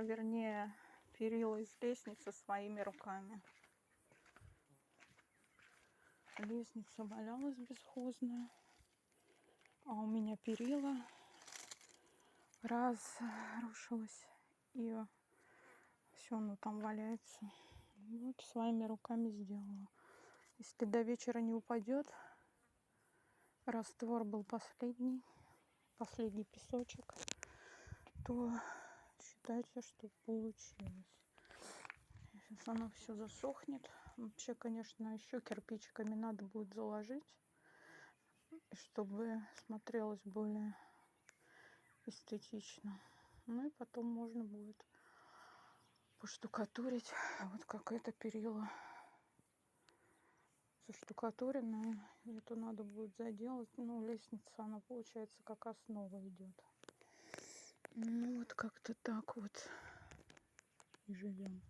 вернее, перила из лестницы своими руками. Лестница валялась бесхозная, а у меня перила разрушилась, и все, оно там валяется. Вот своими руками сделала. Если до вечера не упадет, раствор был последний песочек, то считайте, что получилось. Сейчас оно все засохнет. Вообще, конечно, еще кирпичиками надо будет заложить, чтобы смотрелось более эстетично. Ну и потом можно будет поштукатурить. Вот как это перила заштукатуренная. Это надо будет заделать. Ну, лестница, она получается как основа идет. Ну вот как-то так вот и живем.